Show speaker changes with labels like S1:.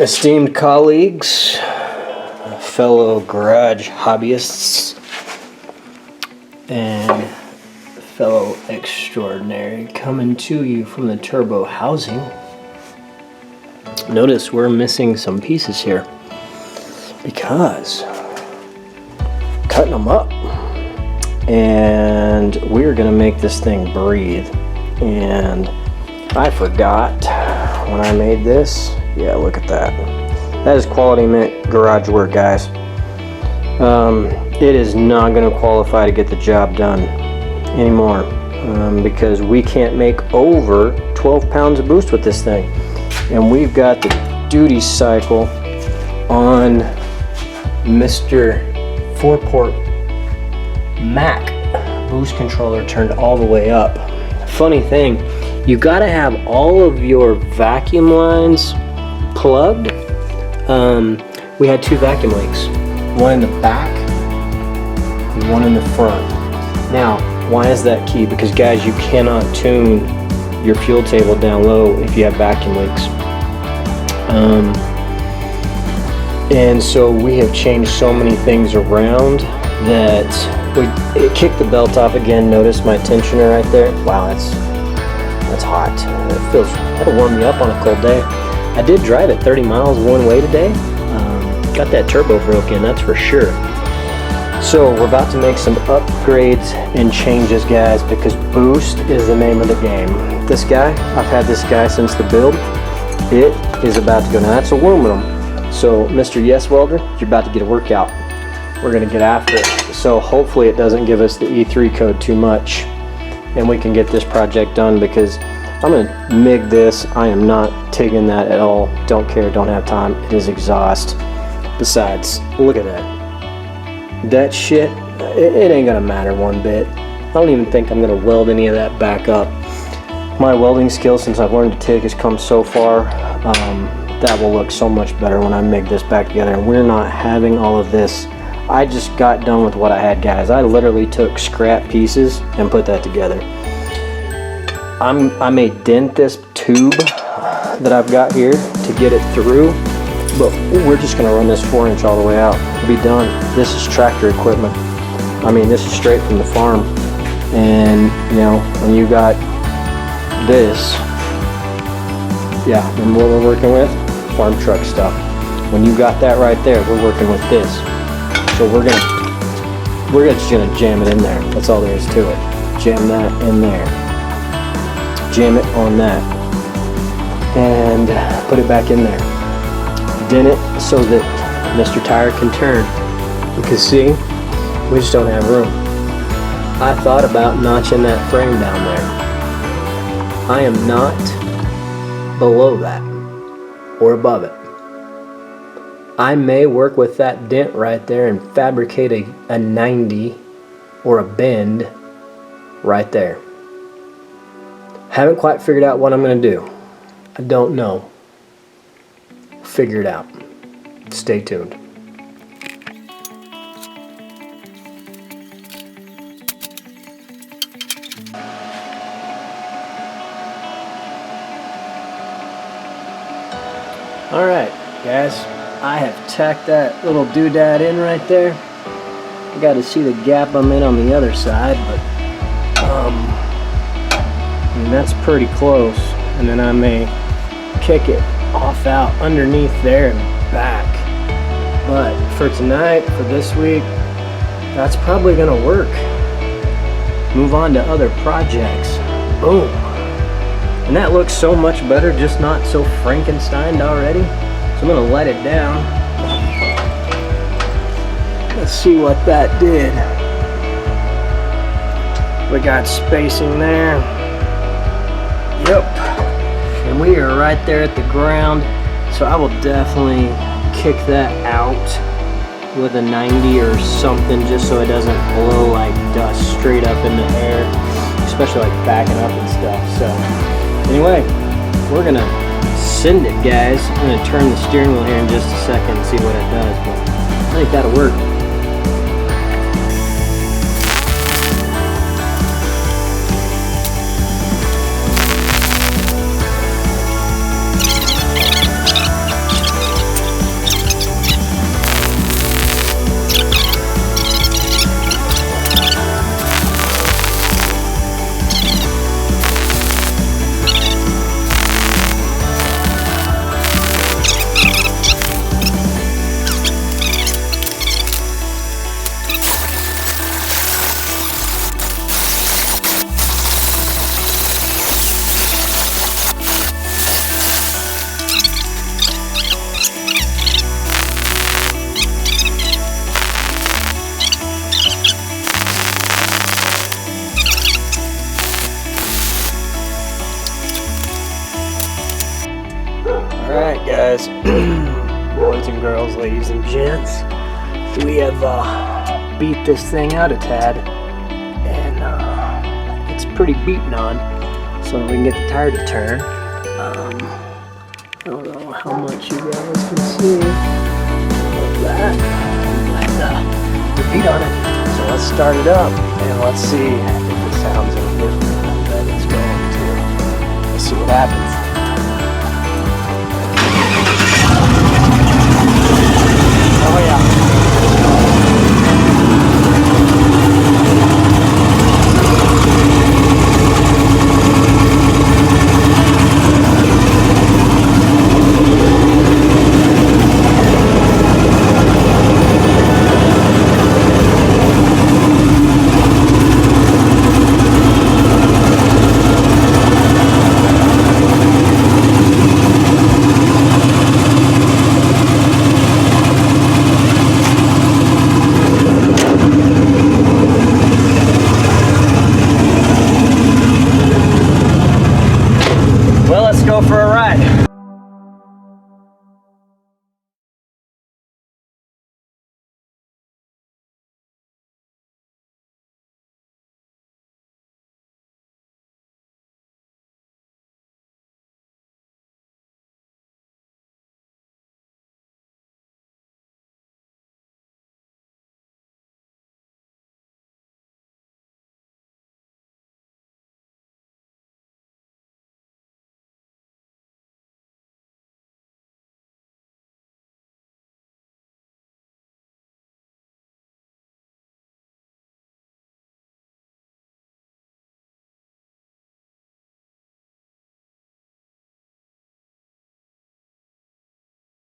S1: Esteemed colleagues, fellow garage hobbyists, and fellow extraordinary, coming to you from the Turbo Housing. Notice we're missing some pieces here because cutting them up, and we're gonna make this thing breathe. And I forgot when I made this. Yeah, look at that. That is quality mint garage work, guys. It is not going to qualify to get the job done anymore because we can't make over 12 pounds of boost with this thing. And we've got the duty cycle on Mr. 4-port Mac boost controller turned all the way up. Funny thing, you got to have all of your vacuum lines plugged. We had 2 vacuum leaks, one in the back and one in the front. Now, why is that key? Because guys, you cannot tune your fuel table down low if you have vacuum leaks. And so we have changed so many things around that it kicked the belt off again. Notice my tensioner right there. Wow, that's hot. That'll warm you up on a cold day. I did drive it 30 miles one way today. Got that turbo broken, that's for sure. So we're about to make some upgrades and changes, guys, because boost is the name of the game. This guy, I've had this guy since the build. It is about to go. Now that's aluminum. So Mr. Yes Welder, you're about to get a workout. We're gonna get after it. So hopefully it doesn't give us the E3 code too much and we can get this project done, because I'm gonna MIG this. I am not TIGging that at all. Don't care, don't have time. It is exhaust. Besides, look at that. That shit, it ain't gonna matter one bit. I don't even think I'm gonna weld any of that back up. My welding skill since I've learned to TIG has come so far. That will look so much better when I MIG this back together. And we're not having all of this. I just got done with what I had, guys. I literally took scrap pieces and put that together. I may dent this tube that I've got here to get it through, but we're just gonna run this 4-inch all the way out. It'll be done. This is tractor equipment. I mean, this is straight from the farm. And you know, when you got this, yeah, and what we're working with, farm truck stuff. When you got that right there, we're working with this. So we're just gonna jam it in there. That's all there is to it. Jam that in there. Jam it on that. And put it back in there. Dent it so that Mr. Tire can turn. Because see, we just don't have room. I thought about notching that frame down there. I am not below that or above it. I may work with that dent right there and fabricate a 90 or a bend right there. Haven't quite figured out what I'm going to do. I don't know. Figure it out. Stay tuned. All right, guys. I have tacked that little doodad in right there. I got to see the gap I'm in on the other side, but and that's pretty close. And then I may kick it off out underneath there and back. But for tonight, for this week, that's probably gonna work. Move on to other projects. Boom. And that looks so much better, just not so Frankensteined already. So I'm gonna let it down. Let's see what that did. We got spacing there. Yep. And we are right there at the ground. So I will definitely kick that out with a 90 or something, just so it doesn't blow like dust straight up in the air, especially like backing up and stuff. So anyway, we're gonna send it, guys. I'm gonna turn the steering wheel here in just a second and see what it does, but I think that'll work. Alright guys, boys and girls, ladies and gents, we have beat this thing out a tad, and it's pretty beaten on, so we can get the tire to turn. I don't know how much you guys can see of that, but we beat on it, so let's start it up, and let's see if it sounds any different than it's going to. Let's see what happens.